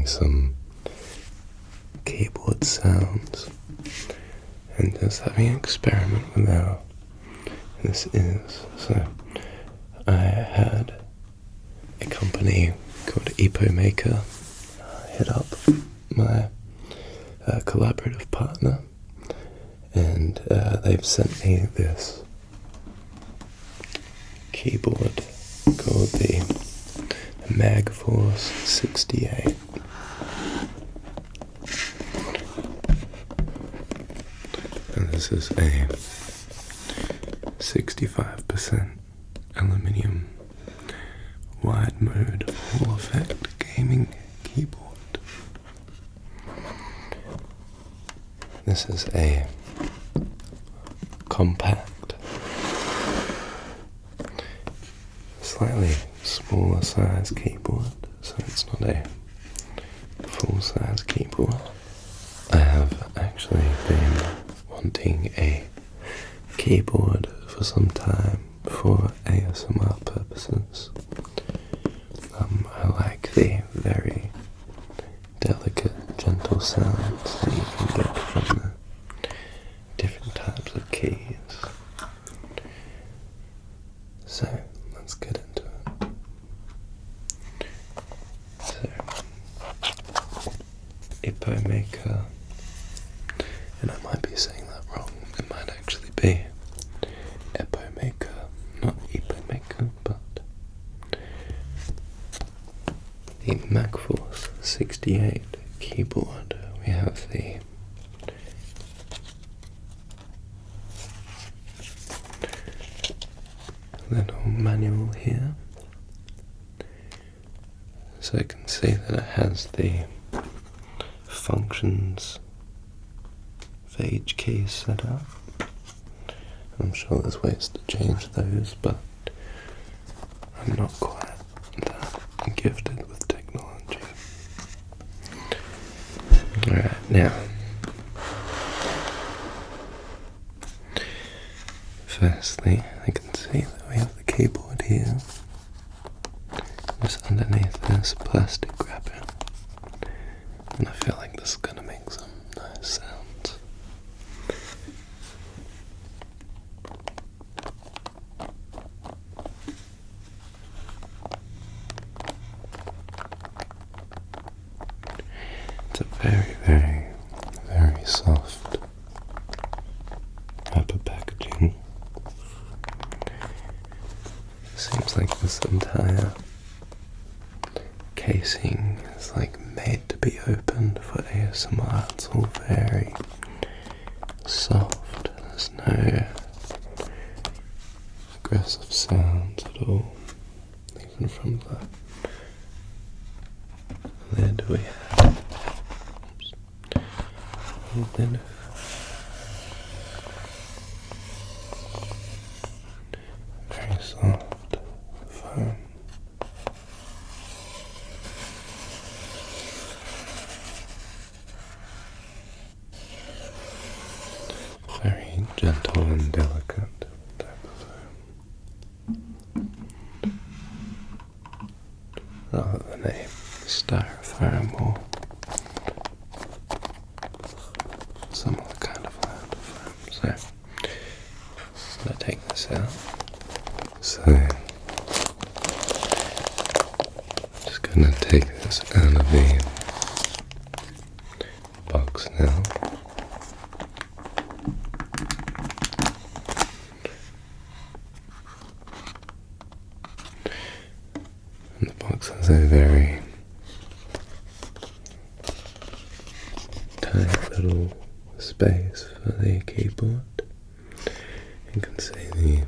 making some keyboard sounds and just having an experiment with how this is. So I had a company called Epomaker hit up my collaborative partner, and they've sent me this keyboard called the MagForce 68. And this is a 65% aluminium wide mode Hall effect gaming keyboard. This is a compact, slightly smaller size keyboard, so it's not a full size keyboard. I have actually been wanting a keyboard for some time for ASMR purposes. I like the very delicate, gentle sounds that you can get from the different types of keys. So, let's get into it. So, epomaker, and I might be saying that wrong, it might actually be epomaker, not epomaker, but the MagForce 68 keyboard. We have the little manual here, so you can see that it has the functions for each key set up. I'm sure there's ways to change those, but I'm not quite that gifted with technology. Alright, now, firstly, I can see that we have the keyboard here, just underneath this plastic wrapping, and I feel like this is going to make some nice sounds. It's a very, very, very soft wrapper packaging. Seems like this entire casing is like made to be opened for ASMR. It's all very soft. There's no aggressive sounds at all, even from the lid we have. Lid. Very soft foam. Very gentle and delicate type of foam, rather than a styrofoam or some other kind of louder foam. So, I'm going to take this out. So, just going to take this out of the box now. And the box has a very tight little space for the keyboard. You can see the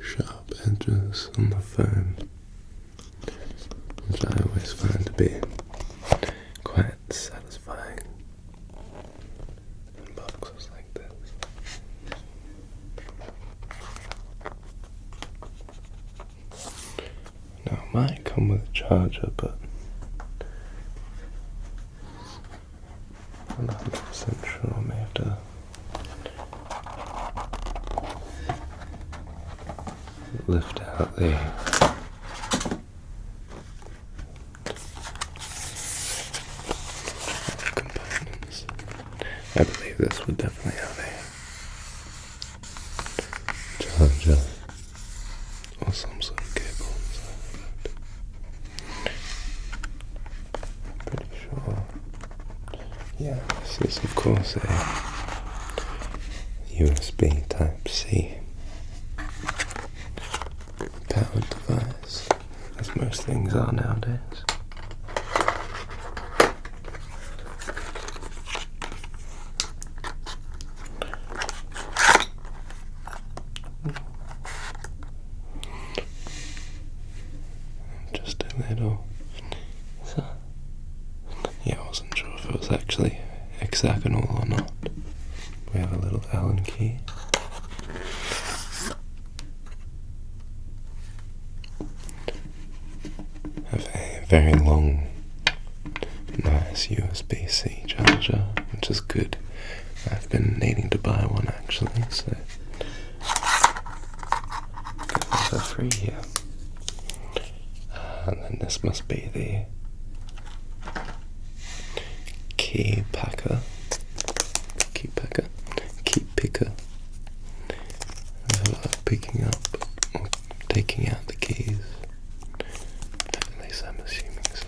sharp edges on the foam, which I always find to be quite satisfying in boxes like this. Now it might come with a charger, but I'm not 100% sure. I may have to lift out the I believe this would definitely have a charger or some sort of cable inside of it. Pretty sure. Yeah, this is of course a USB Type-C powered device, as most things are nowadays. Just a little. Yeah, I wasn't sure if it was actually hexagonal or not. We have a little Allen key. Have a very long, nice USB-C charger, which is good. I've been needing to buy one actually, so got it for free here. And then this must be the key picker. I love picking up or taking out the keys. At least I'm assuming so.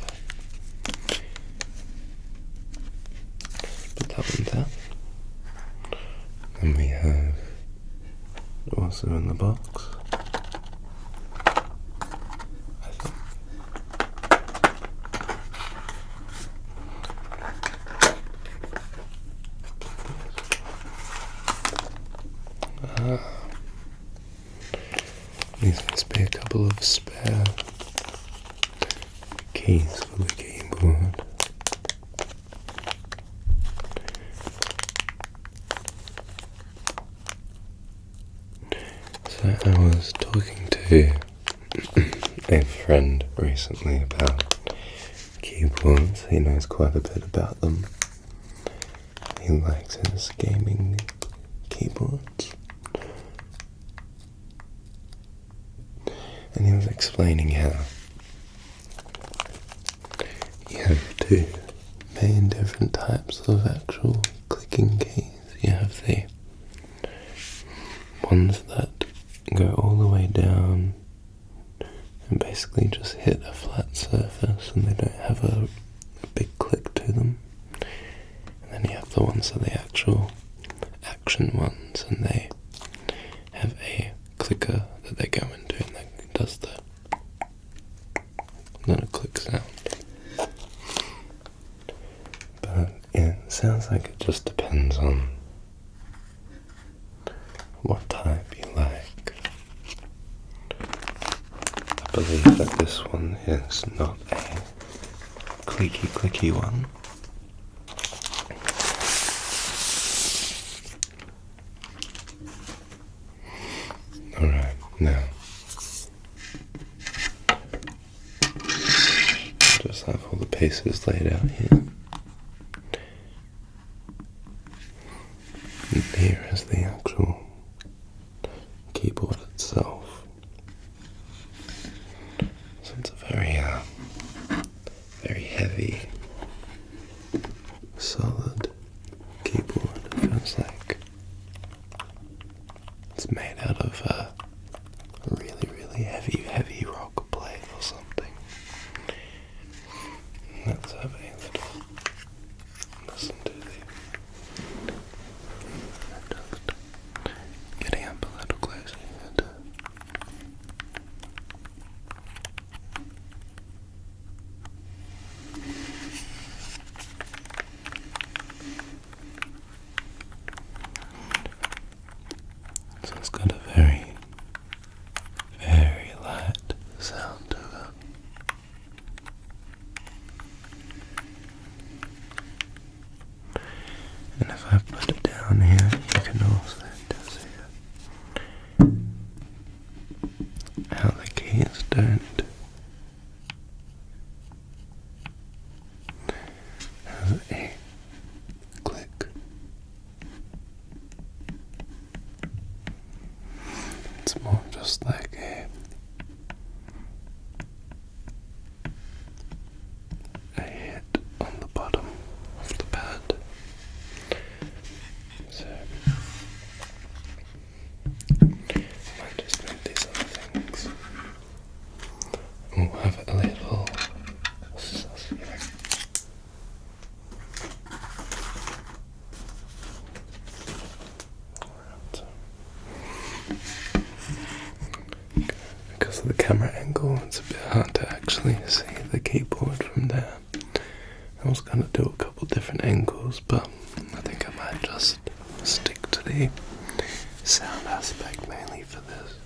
Put that one down. And we have also in the box, I think, these must be a couple of spare keys for the keyboard. So I was talking to a friend recently about keyboards. He knows quite a bit about them. He likes his gaming keyboards. And he was explaining how you have two main different types of actual clicking keys. You have the ones that go all the way down and basically just hit a flat surface and they don't have a big click to them. And then you have the ones that are the actual action ones, and they have a clicker that they go into and that does the little click sound. But yeah, it sounds like it just depends on what type you like. I believe that this one is not a clicky one. Alright, now just have all the pieces laid out here. And here is the actual keyboard itself. So it's a very heavy, solid keyboard. It feels like it's made out of a really heavy rock plate or something. Let's have a little listen to just getting up a little closer here. So it's got a very light sound to it. And if I put it down here, you can also see how the keys don't have a click. It's more just like a hit on the bottom of the pad. actually see the keyboard from there. I was going to do a couple different angles, but I think I might just stick to the sound aspect mainly for this.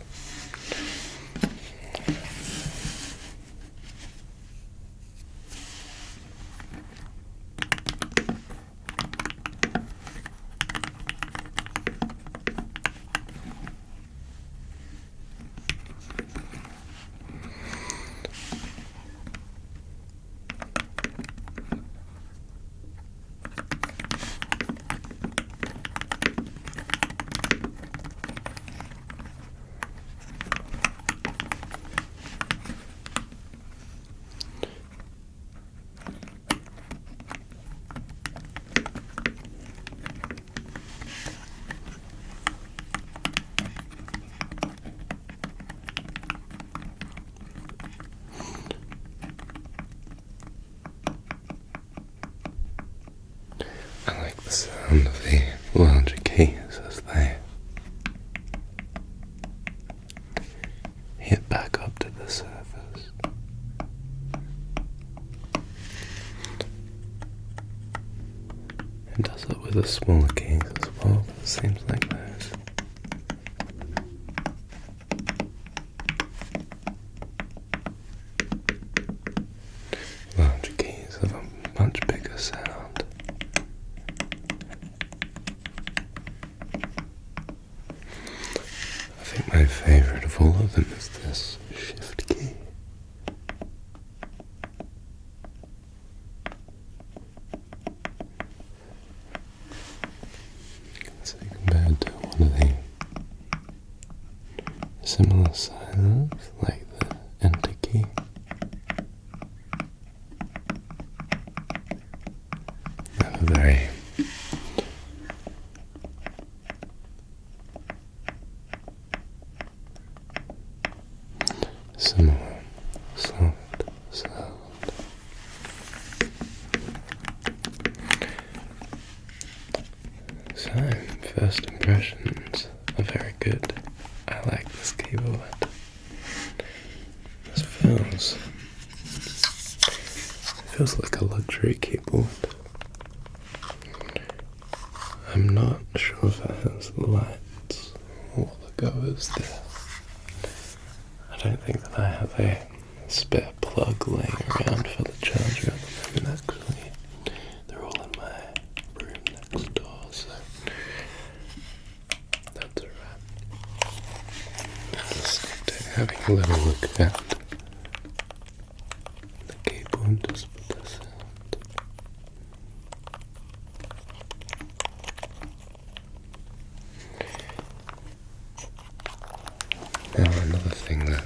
I like the sound of the larger keys as they hit back up to the surface. It does it with the smaller keys as well, but it seems like those larger keys have a much bigger sound. I think my favourite of all of them is this shift key. So compared to one of the similar sizes, like the enter key, they have a very similar soft sound. So, first impressions are very good. I like this keyboard. This feels like a luxury keyboard. I'm not sure if it has lights or the goers there. I don't think that I have a spare plug laying around for the charger at the moment, actually. They're all in my room next door, so that's alright. Just having a little look at the keyboard just for the sound. Now another thing that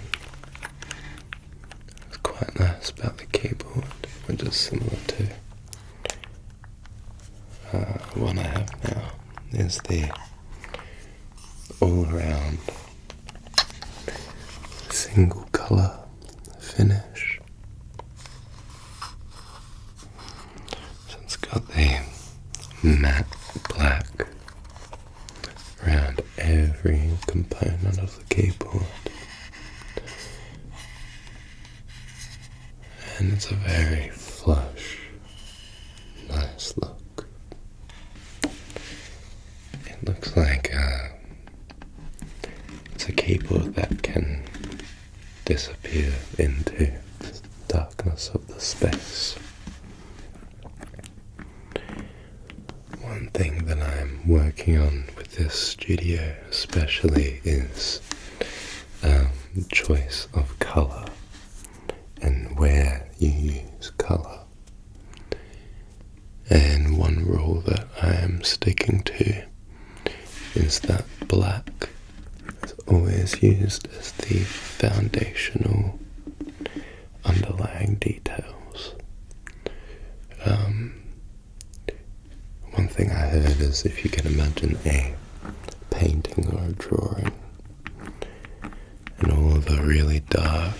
is quite nice about the keyboard, which is similar to one I have now, is the all-around single colour finish. So it's got the matte black around every component of the keyboard, and it's a very flush, nice look. It looks like it's a keyboard that can disappear into the darkness of the space. One thing that I'm working on with this studio especially is choice of colour and where you use colour. And one rule that I am sticking to is that black is always used as the foundational underlying details. One thing I heard is if you can imagine a painting or a drawing and all of the really dark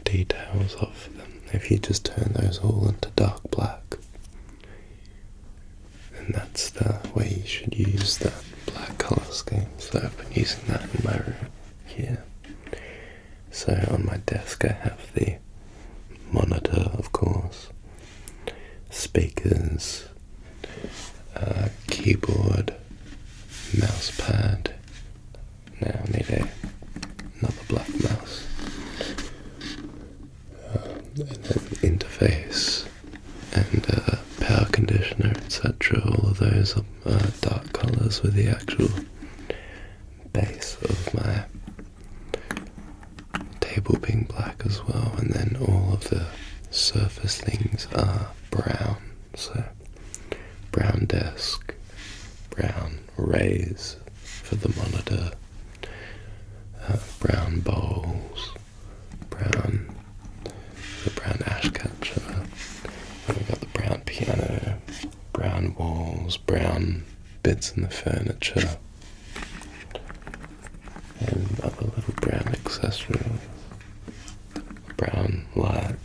details of them, if you just turn those all into dark black, then that's the way you should use that black colour scheme. So I've been using that in my room here. So on my desk I have the monitor, of course, speakers, keyboard, mouse pad. Now I need another black mouse, and then interface and power conditioner, etc. All of those are dark colours with the actual base of my table being black as well, and then all of the surface things are brown. So brown desk, brown rays for the monitor, brown bowls, brown ash catcher. We've got the brown piano, brown walls, brown bits in the furniture, and other little brown accessories, brown light,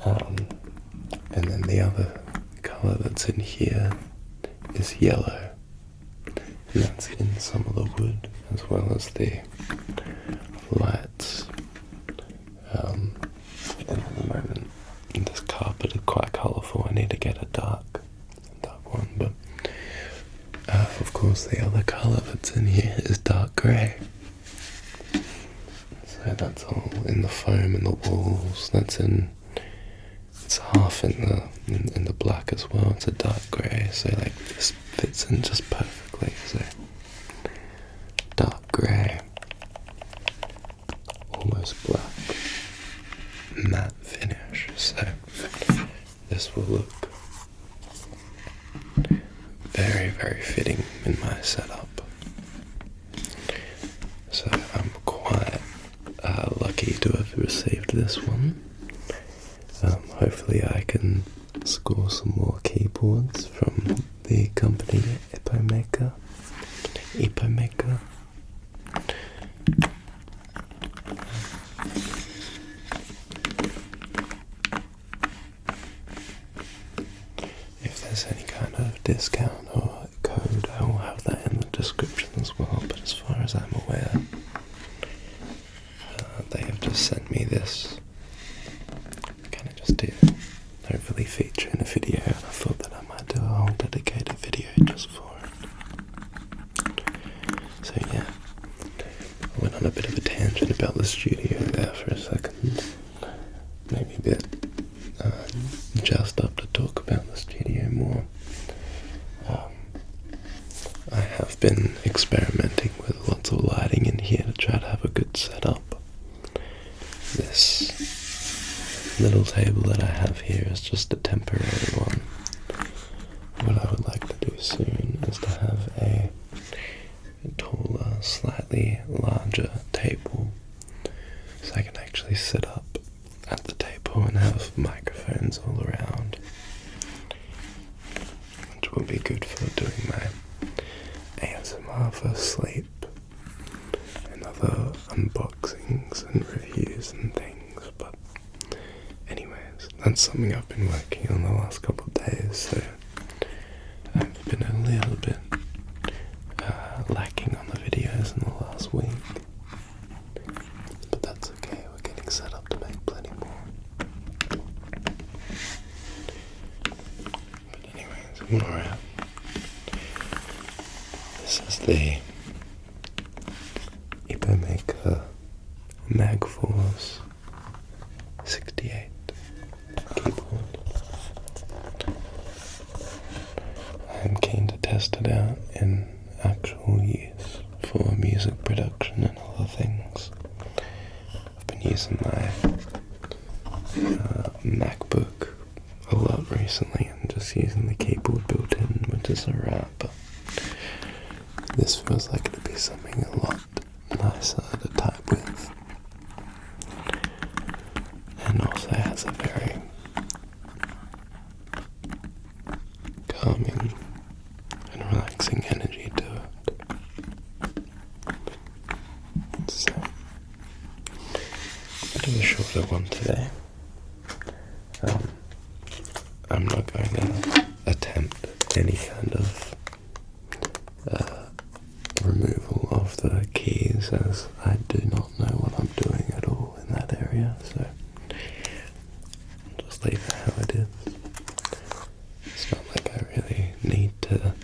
and then the other colour that's in here is yellow, and that's in some of the wood as well as the lights. And at the moment this carpet is quite colourful. I need to get a dark one, but of course the other colour that's in here is dark grey. So that's all in the foam and the walls. It's half in the black as well. It's a dark grey, so like this fits in just perfectly. So dark grey, almost black, matte finish. So this will look very, very fitting in my setup. So I'm quite lucky to have received this one. Hopefully I can score some more keyboards from the company epomaker. If there's any kind of discount or code, I will have that in the description as well, but as far as I'm aware, they have just sent me this kind of just to hopefully feature in a video, and I thought that I might do a whole dedicated video just for it. So yeah, I went on a bit of a tangent about the studio there for a second, maybe a bit jazzed up to talk about the studio more. I have been experimenting with lots of lighting in here to try to have a good setup. This little table that I have here is just a temporary one. What I would like to do soon is to have a taller, slightly larger table, so I can actually sit up at the table and have microphones all around, which will be good for doing my ASMR for sleep and other unboxings and reviews and things. But anyways, that's something I've been working on the last couple of days, so I've been a little bit lacking on the videos in the last week, but that's okay. We're getting set up to make plenty more. But anyways, alright. This is the epomaker MagForce 68 keyboard. I'm keen to test it out in actual use for music production and other things. I've been using my MacBook a lot recently and just using the keyboard built in, which is alright, but this feels like it'd be something a lot nicer to type with, and also has a very calming and relaxing energy to it. So, I'll do a shorter one today. I'm not going to attempt any kind of removal of the keys, as I do not know what I'm doing at all in that area, so I'll just leave it how it is. It's not like I really need to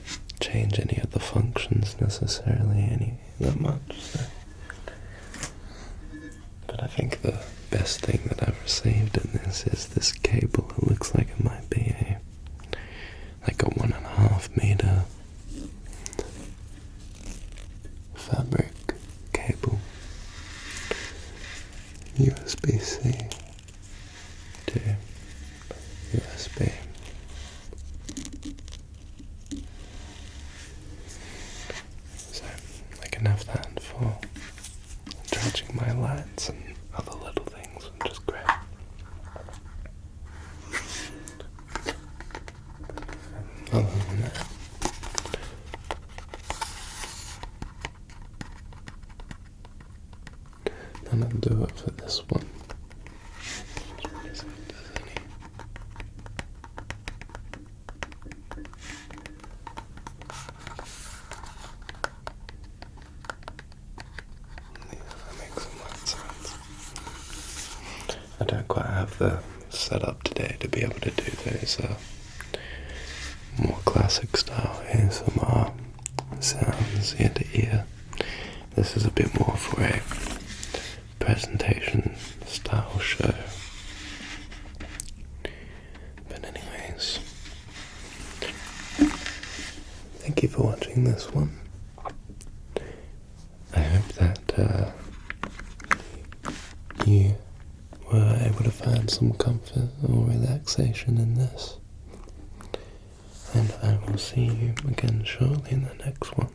change any of the functions necessarily that much, so. But I think the best thing that I've received in this is this cable. It looks like it might be like a 1.5 meter fabric cable, USB-C to USB. So I can have that for charging my lights and other little things, which is great. Other than that, that'll do it for this one. I don't quite have the setup today to be able to do those more classic style ASMR sounds ear to ear. This is a bit more for a presentation style show. But anyways, thank you for watching this one. I hope that you were able to find some comfort or relaxation in this. And I will see you again shortly in the next one.